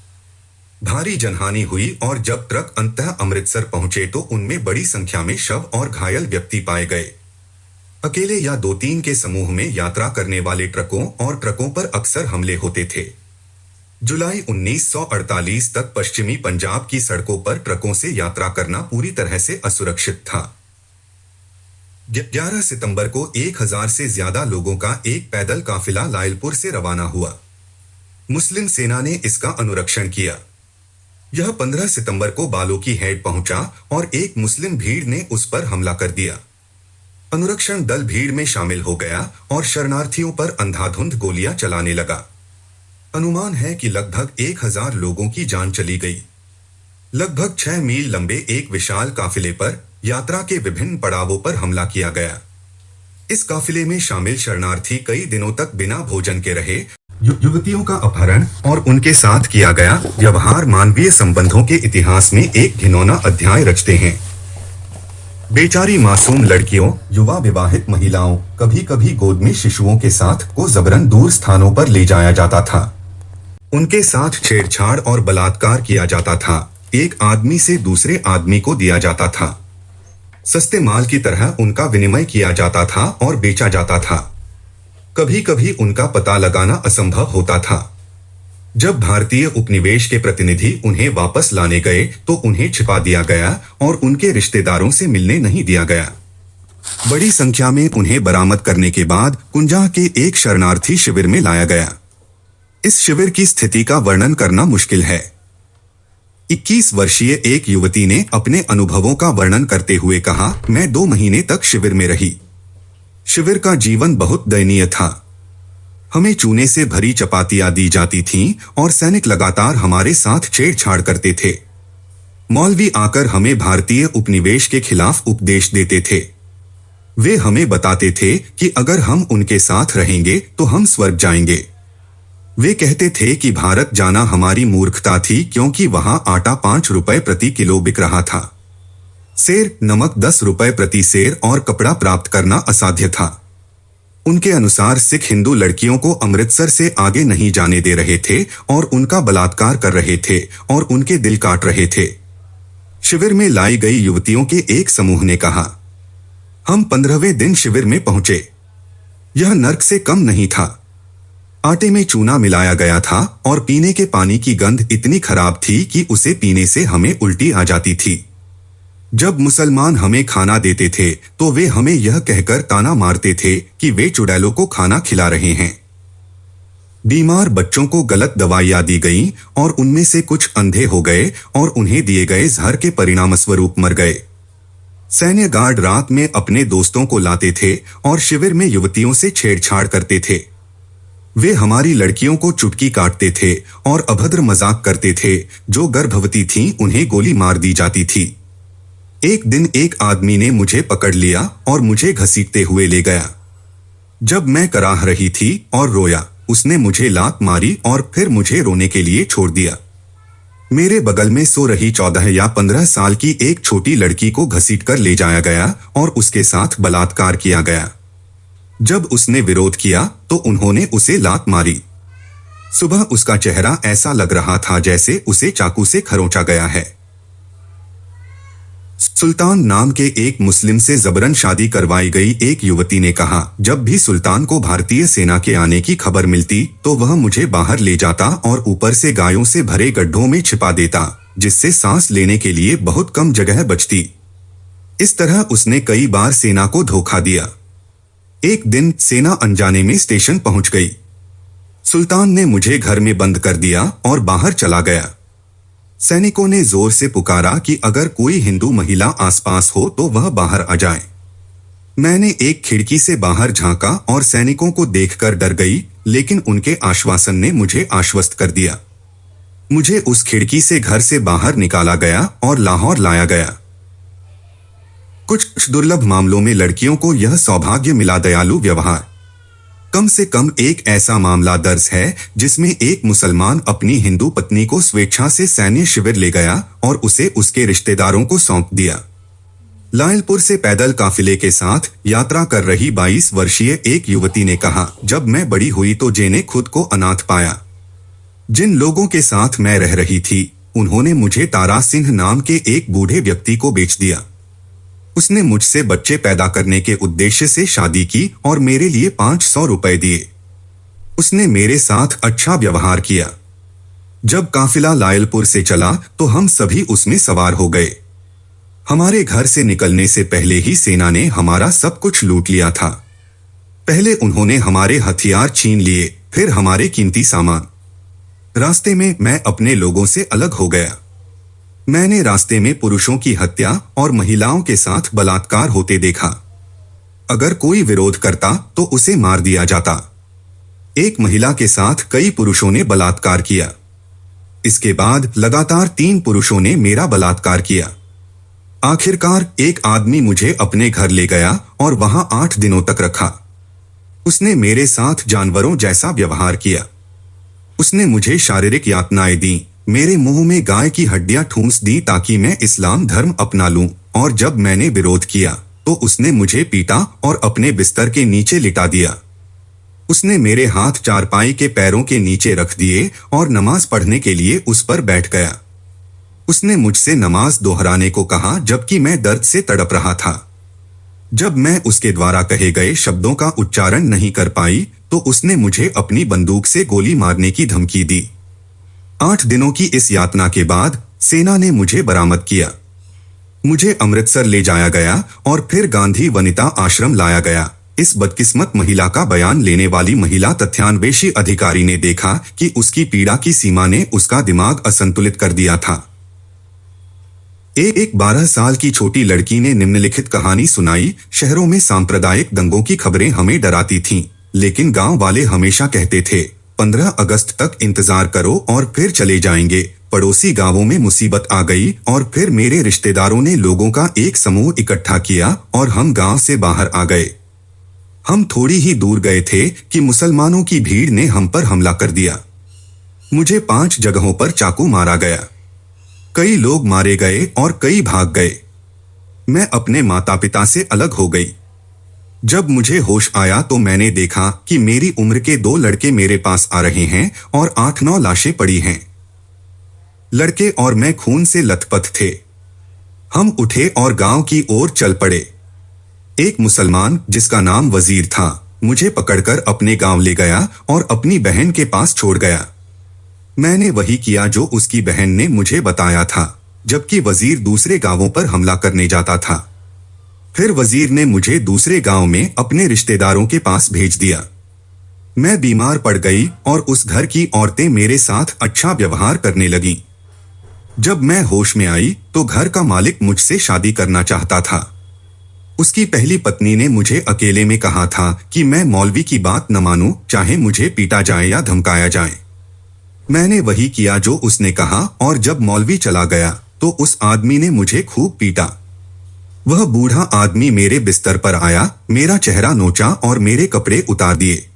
भारी जनहानि हुई और जब ट्रक अंततः अमृतसर पहुंचे तो उनमें बड़ी संख्या में शव और घायल व्यक्ति पाए गए। अकेले या 2-3 के समूह में यात्रा करने वाले ट्रकों और ट्रकों पर अक्सर हमले होते थे। जुलाई 1948 तक पश्चिमी पंजाब की सड़कों पर ट्रकों से यात्रा करना पूरी तरह से असुरक्षित था। 11 सितंबर को 1000 से ज्यादा लोगों का एक पैदल काफिला लायलपुर से रवाना हुआ। मुस्लिम सेना ने इसका अनुरक्षण किया। यह 15 सितंबर को बालो की हेड पहुंचा और एक मुस्लिम भीड़ ने उस पर हमला कर दिया। अनुरक्षण दल भीड़ में शामिल हो गया और शरणार्थियों पर अंधाधुंध गोलियां चलाने लगा। अनुमान है कि लगभग 1000 लोगों की जान चली गई। लगभग 6 मील लंबे एक विशाल काफिले पर यात्रा के विभिन्न पड़ावों पर हमला किया गया। इस काफिले में शामिल शरणार्थी कई दिनों तक बिना भोजन के रहे। युवतियों का अपहरण और उनके साथ किया गया व्यवहार मानवीय संबंधों के इतिहास में एक घिनौना अध्याय रचते हैं। बेचारी मासूम लड़कियों, युवा विवाहित महिलाओं, कभी कभी गोद में शिशुओं के साथ को जबरन दूर स्थानों पर ले जाया जाता था। उनके साथ छेड़छाड़ और बलात्कार किया जाता था। एक आदमी से दूसरे आदमी को दिया जाता था। सस्ते माल की तरह उनका विनिमय किया जाता था और बेचा जाता था। कभी कभी उनका पता लगाना असंभव होता था। जब भारतीय उपनिवेश के प्रतिनिधि उन्हें वापस लाने गए तो उन्हें छिपा दिया गया और उनके रिश्तेदारों से मिलने नहीं दिया गया। बड़ी संख्या में उन्हें बरामद करने के बाद कुंजाह के एक शरणार्थी शिविर में लाया गया। इस शिविर की स्थिति का वर्णन करना मुश्किल है। 21 वर्षीय एक युवती ने अपने अनुभवों का वर्णन करते हुए कहा, मैं 2 महीने तक शिविर में रही। शिविर का जीवन बहुत दयनीय था। हमें चूने से भरी चपातियां दी जाती थीं और सैनिक लगातार हमारे साथ छेड़छाड़ करते थे। मौलवी आकर हमें भारतीय उपनिवेश के खिलाफ उपदेश देते थे। वे हमें बताते थे कि अगर हम उनके साथ रहेंगे तो हम स्वर्ग जाएंगे। वे कहते थे कि भारत जाना हमारी मूर्खता थी क्योंकि वहां आटा 5 रुपए प्रति किलो बिक रहा था। सेर, नमक 10 रुपए प्रति सेर और कपड़ा प्राप्त करना असाध्य था। उनके अनुसार सिख हिंदू लड़कियों को अमृतसर से आगे नहीं जाने दे रहे थे और उनका बलात्कार कर रहे थे और उनके दिल काट रहे थे। शिविर में लाई गई युवतियों के एक समूह ने कहा, हम 15वें दिन शिविर में पहुंचे। यह नर्क से कम नहीं था। आटे में चूना मिलाया गया था और पीने के पानी की गंध इतनी खराब थी कि उसे पीने से हमें उल्टी आ जाती थी। जब मुसलमान हमें खाना देते थे तो वे हमें यह कहकर ताना मारते थे कि वे चुड़ैलों को खाना खिला रहे हैं। बीमार बच्चों को गलत दवाइयां दी गईं और उनमें से कुछ अंधे हो गए और उन्हें दिए गए जहर के परिणामस्वरूप मर गए। सैन्य गार्ड रात में अपने दोस्तों को लाते थे और शिविर में युवतियों से छेड़छाड़ करते थे। वे हमारी लड़कियों को चुटकी काटते थे और अभद्र मजाक करते थे। जो गर्भवती थीं उन्हें गोली मार दी जाती थी। एक दिन एक आदमी ने मुझे पकड़ लिया और मुझे घसीटते हुए ले गया। जब मैं कराह रही थी और रोया, उसने मुझे लात मारी और फिर मुझे रोने के लिए छोड़ दिया। मेरे बगल में सो रही 14 या 15 साल की एक छोटी लड़की को घसीटकर ले जाया गया और उसके साथ बलात्कार किया गया। जब उसने विरोध किया तो उन्होंने उसे लात मारी। सुबह उसका चेहरा ऐसा लग रहा था जैसे उसे चाकू से खरोंचा गया है। सुल्तान नाम के एक मुस्लिम से जबरन शादी करवाई गई एक युवती ने कहा, जब भी सुल्तान को भारतीय सेना के आने की खबर मिलती तो वह मुझे बाहर ले जाता और ऊपर से गायों से भरे गड्ढों में छिपा देता, जिससे सांस लेने के लिए बहुत कम जगह बचती। इस तरह उसने कई बार सेना को धोखा दिया। एक दिन सेना अनजाने में स्टेशन पहुंच गई। सुल्तान ने मुझे घर में बंद कर दिया और बाहर चला गया। सैनिकों ने जोर से पुकारा कि अगर कोई हिंदू महिला आसपास हो तो वह बाहर आ जाए। मैंने एक खिड़की से बाहर झांका और सैनिकों को देखकर डर गई, लेकिन उनके आश्वासन ने मुझे आश्वस्त कर दिया। मुझे उस खिड़की से घर से बाहर निकाला गया और लाहौर लाया गया। कुछ दुर्लभ मामलों में लड़कियों को यह सौभाग्य मिला, दयालु व्यवहार। कम से कम एक ऐसा मामला दर्ज है जिसमें एक मुसलमान अपनी हिंदू पत्नी को स्वेच्छा से सैन्य शिविर ले गया और उसे उसके रिश्तेदारों को सौंप दिया। लायलपुर से पैदल काफिले के साथ यात्रा कर रही 22 वर्षीय एक युवती ने कहा, जब मैं बड़ी हुई तो जेने खुद को अनाथ पाया। जिन लोगों के साथ मैं रह रही थी उन्होंने मुझे तारा सिंह नाम के एक बूढ़े व्यक्ति को बेच दिया। उसने मुझसे बच्चे पैदा करने के उद्देश्य से शादी की और मेरे लिए 500 रुपए दिए। उसने मेरे साथ अच्छा व्यवहार किया। जब काफिला लायलपुर से चला तो हम सभी उसमें सवार हो गए। हमारे घर से निकलने से पहले ही सेना ने हमारा सब कुछ लूट लिया था। पहले उन्होंने हमारे हथियार छीन लिए, फिर हमारे कीमती सामान। रास्ते में मैं अपने लोगों से अलग हो गया। मैंने रास्ते में पुरुषों की हत्या और महिलाओं के साथ बलात्कार होते देखा। अगर कोई विरोध करता तो उसे मार दिया जाता। एक महिला के साथ कई पुरुषों ने बलात्कार किया। इसके बाद लगातार 3 पुरुषों ने मेरा बलात्कार किया। आखिरकार एक आदमी मुझे अपने घर ले गया और वहां 8 दिनों तक रखा। उसने मेरे साथ जानवरों जैसा व्यवहार किया। उसने मुझे शारीरिक यातनाएं दी, मेरे मुंह में गाय की हड्डियां ठूंस दी ताकि मैं इस्लाम धर्म अपना लूं, और जब मैंने विरोध किया तो उसने मुझे पीटा और अपने बिस्तर के नीचे लिटा दिया। उसने मेरे हाथ चारपाई के पैरों के नीचे रख दिए और नमाज पढ़ने के लिए उस पर बैठ गया। उसने मुझसे नमाज दोहराने को कहा जबकि मैं दर्द से तड़प रहा था। जब मैं उसके द्वारा कहे गए शब्दों का उच्चारण नहीं कर पाई तो उसने मुझे अपनी बंदूक से गोली मारने की धमकी दी। 8 दिनों की इस यातना के बाद सेना ने मुझे बरामद किया। मुझे अमृतसर ले जाया गया और फिर गांधी वनिता आश्रम लाया गया। इस बदकिस्मत महिला का बयान लेने वाली महिला तथ्यान्वेषी अधिकारी ने देखा कि उसकी पीड़ा की सीमा ने उसका दिमाग असंतुलित कर दिया था। एक 12 साल की छोटी लड़की ने निम्नलिखित कहानी सुनाई। शहरों में सांप्रदायिक दंगों की खबरें हमें डराती थीं, लेकिन गांव वाले हमेशा कहते थे 15 अगस्त तक इंतजार करो और फिर चले जाएंगे। पड़ोसी गांवों में मुसीबत आ गई और फिर मेरे रिश्तेदारों ने लोगों का एक समूह इकट्ठा किया और हम गांव से बाहर आ गए। हम थोड़ी ही दूर गए थे कि मुसलमानों की भीड़ ने हम पर हमला कर दिया। मुझे 5 जगहों पर चाकू मारा गया। कई लोग मारे गए और कई भाग गए। मैं अपने माता पिता से अलग हो गई। जब मुझे होश आया तो मैंने देखा कि मेरी उम्र के 2 लड़के मेरे पास आ रहे हैं और 8-9 लाशें पड़ी हैं। लड़के और मैं खून से लथपथ थे। हम उठे और गांव की ओर चल पड़े। एक मुसलमान जिसका नाम वजीर था मुझे पकड़कर अपने गांव ले गया और अपनी बहन के पास छोड़ गया। मैंने वही किया जो उसकी बहन ने मुझे बताया था, जबकि वजीर दूसरे गांवों पर हमला करने जाता था। फिर वजीर ने मुझे दूसरे गांव में अपने रिश्तेदारों के पास भेज दिया। मैं बीमार पड़ गई और उस घर की औरतें मेरे साथ अच्छा व्यवहार करने लगीं। जब मैं होश में आई तो घर का मालिक मुझसे शादी करना चाहता था। उसकी पहली पत्नी ने मुझे अकेले में कहा था कि मैं मौलवी की बात न मानूं, चाहे मुझे पीटा जाए या धमकाया जाए। मैंने वही किया जो उसने कहा और जब मौलवी चला गया तो उस आदमी ने मुझे खूब पीटा। वह बूढ़ा आदमी मेरे बिस्तर पर आया, मेरा चेहरा नोचा और मेरे कपड़े उतार दिए।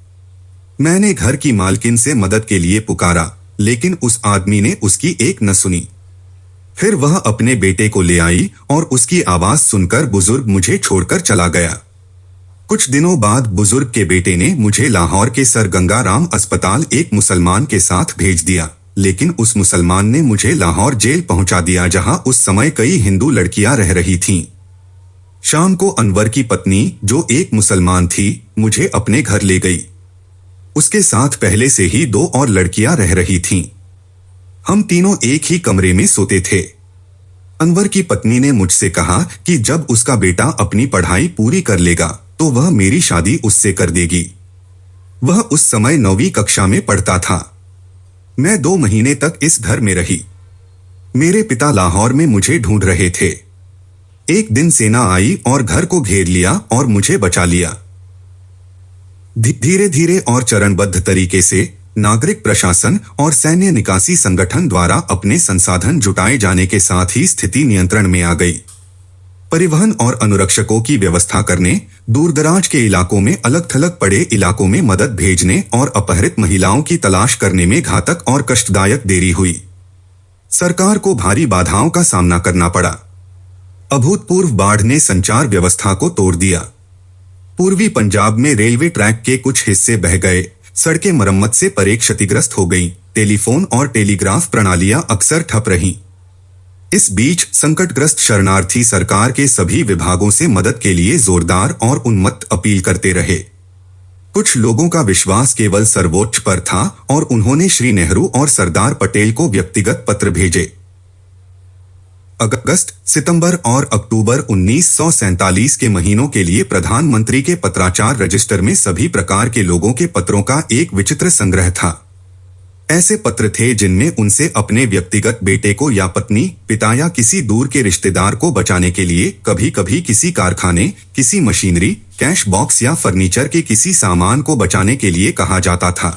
मैंने घर की मालकिन से मदद के लिए पुकारा, लेकिन उस आदमी ने उसकी एक न सुनी। फिर वह अपने बेटे को ले आई और उसकी आवाज सुनकर बुजुर्ग मुझे छोड़कर चला गया। कुछ दिनों बाद बुजुर्ग के बेटे ने मुझे लाहौर के सर गंगाराम अस्पताल एक मुसलमान के साथ भेज दिया, लेकिन उस मुसलमान ने मुझे लाहौर जेल पहुंचा दिया, जहां उस समय कई हिंदू लड़कियां रह रही थीं। शाम को अनवर की पत्नी, जो एक मुसलमान थी, मुझे अपने घर ले गई। उसके साथ पहले से ही 2 और लड़कियां रह रही थीं। हम तीनों एक ही कमरे में सोते थे। अनवर की पत्नी ने मुझसे कहा कि जब उसका बेटा अपनी पढ़ाई पूरी कर लेगा तो वह मेरी शादी उससे कर देगी। वह उस समय 9वीं कक्षा में पढ़ता था। मैं 2 महीने तक इस घर में रही। मेरे पिता लाहौर में मुझे ढूंढ रहे थे। एक दिन सेना आई और घर को घेर लिया और मुझे बचा लिया। धीरे धीरे और चरणबद्ध तरीके से नागरिक प्रशासन और सैन्य निकासी संगठन द्वारा अपने संसाधन जुटाए जाने के साथ ही स्थिति नियंत्रण में आ गई। परिवहन और अनुरक्षकों की व्यवस्था करने, दूरदराज के इलाकों में अलग थलग पड़े इलाकों में मदद भेजने और अपहृत महिलाओं की तलाश करने में घातक और कष्टदायक देरी हुई। सरकार को भारी बाधाओं का सामना करना पड़ा। अभूतपूर्व बाढ़ ने संचार व्यवस्था को तोड़ दिया। पूर्वी पंजाब में रेलवे ट्रैक के कुछ हिस्से बह गए, सड़कें मरम्मत से परे क्षतिग्रस्त हो गईं, टेलीफोन और टेलीग्राफ प्रणालियां अक्सर ठप रहीं। इस बीच संकटग्रस्त शरणार्थी सरकार के सभी विभागों से मदद के लिए जोरदार और उन्मत्त अपील करते रहे। कुछ लोगों का विश्वास केवल सर्वोच्च पर था और उन्होंने श्री नेहरू और सरदार पटेल को व्यक्तिगत पत्र भेजे। अगस्त, सितंबर और अक्टूबर 1947 के महीनों के लिए प्रधानमंत्री के पत्राचार रजिस्टर में सभी प्रकार के लोगों के पत्रों का एक विचित्र संग्रह था। ऐसे पत्र थे जिनमें उनसे अपने व्यक्तिगत बेटे को या पत्नी, पिता या किसी दूर के रिश्तेदार को बचाने के लिए कभी कभी किसी कारखाने, किसी मशीनरी, कैश बॉक्स या फर्नीचर के किसी सामान को बचाने के लिए कहा जाता था।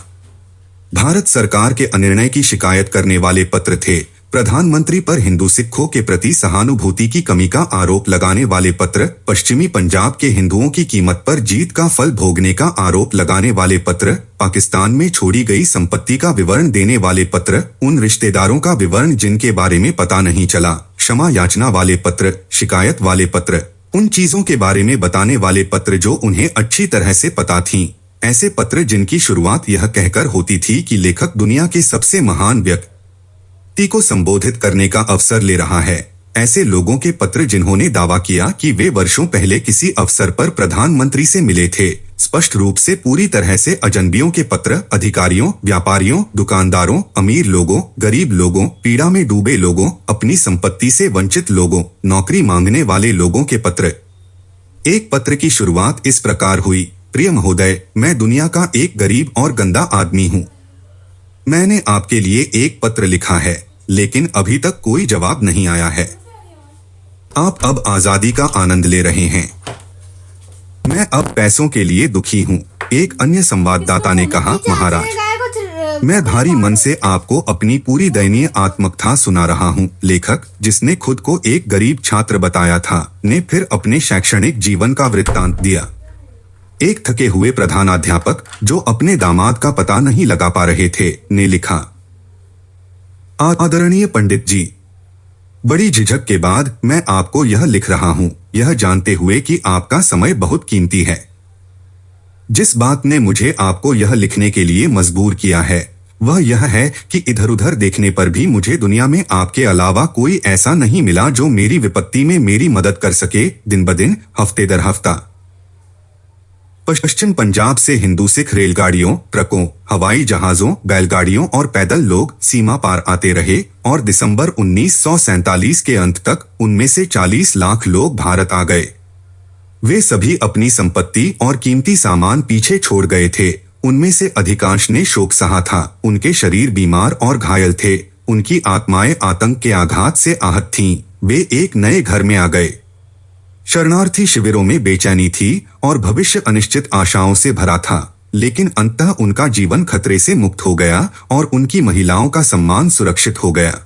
भारत सरकार के अनिर्णय की शिकायत करने वाले पत्र थे। प्रधानमंत्री पर हिंदू सिखों के प्रति सहानुभूति की कमी का आरोप लगाने वाले पत्र, पश्चिमी पंजाब के हिंदुओं की कीमत पर जीत का फल भोगने का आरोप लगाने वाले पत्र, पाकिस्तान में छोड़ी गई संपत्ति का विवरण देने वाले पत्र, उन रिश्तेदारों का विवरण जिनके बारे में पता नहीं चला, क्षमा याचना वाले पत्र, शिकायत वाले पत्र, उन चीजों के बारे में बताने वाले पत्र जो उन्हें अच्छी तरह से पता थीं। ऐसे पत्र जिनकी शुरुआत यह कहकर होती थी कि लेखक दुनिया के सबसे महान व्यक्ति को संबोधित करने का अवसर ले रहा है। ऐसे लोगों के पत्र जिन्होंने दावा किया कि वे वर्षों पहले किसी अवसर पर प्रधानमंत्री से मिले थे। स्पष्ट रूप से पूरी तरह से अजनबियों के पत्र, अधिकारियों, व्यापारियों, दुकानदारों, अमीर लोगों, गरीब लोगों, पीड़ा में डूबे लोगों, अपनी संपत्ति से वंचित लोगों, नौकरी मांगने वाले लोगों के पत्र। एक पत्र की शुरुआत इस प्रकार हुई: प्रिय महोदय, मैं दुनिया का एक गरीब और गंदा आदमी हूँ। मैंने आपके लिए एक पत्र लिखा है, लेकिन अभी तक कोई जवाब नहीं आया है। आप अब आजादी का आनंद ले रहे हैं। मैं अब पैसों के लिए दुखी हूँ। एक अन्य संवाददाता ने कहा, महाराज, मैं भारी मन से आपको अपनी पूरी दयनीय आत्मकथा सुना रहा हूँ। लेखक, जिसने खुद को एक गरीब छात्र बताया था, ने फिर अपने शैक्षणिक जीवन का वृत्तांत दिया। एक थके हुए प्रधानाध्यापक, जो अपने दामाद का पता नहीं लगा पा रहे थे, ने लिखा, आदरणीय पंडित जी, बड़ी झिझक के बाद मैं आपको यह लिख रहा हूं, यह जानते हुए कि आपका समय बहुत कीमती है। जिस बात ने मुझे आपको यह लिखने के लिए मजबूर किया है वह यह है कि इधर उधर देखने पर भी मुझे दुनिया में आपके अलावा कोई ऐसा नहीं मिला जो मेरी विपत्ति में मेरी मदद कर सके। दिन ब दिन, हफ्ते दर हफ्ता पश्चिम पंजाब से हिंदू सिख रेलगाड़ियों, ट्रकों, हवाई जहाजों, बैलगाड़ियों और पैदल लोग सीमा पार आते रहे और दिसंबर 1947 के अंत तक उनमें से 40 लाख लोग भारत आ गए। वे सभी अपनी संपत्ति और कीमती सामान पीछे छोड़ गए थे। उनमें से अधिकांश ने शोक सहा था। उनके शरीर बीमार और घायल थे। उनकी आत्माएं आतंक के आघात से आहत थीं। वे एक नए घर में आ गए। शरणार्थी शिविरों में बेचैनी थी और भविष्य अनिश्चित आशाओं से भरा था, लेकिन अंततः उनका जीवन खतरे से मुक्त हो गया और उनकी महिलाओं का सम्मान सुरक्षित हो गया।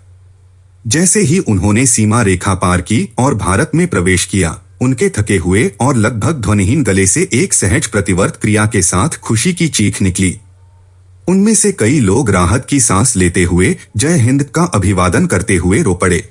जैसे ही उन्होंने सीमा रेखा पार की और भारत में प्रवेश किया, उनके थके हुए और लगभग ध्वनिहीन गले से एक सहज प्रतिवर्त क्रिया के साथ खुशी की चीख निकली। उनमें से कई लोग राहत की सांस लेते हुए जय हिंद का अभिवादन करते हुए रो पड़े।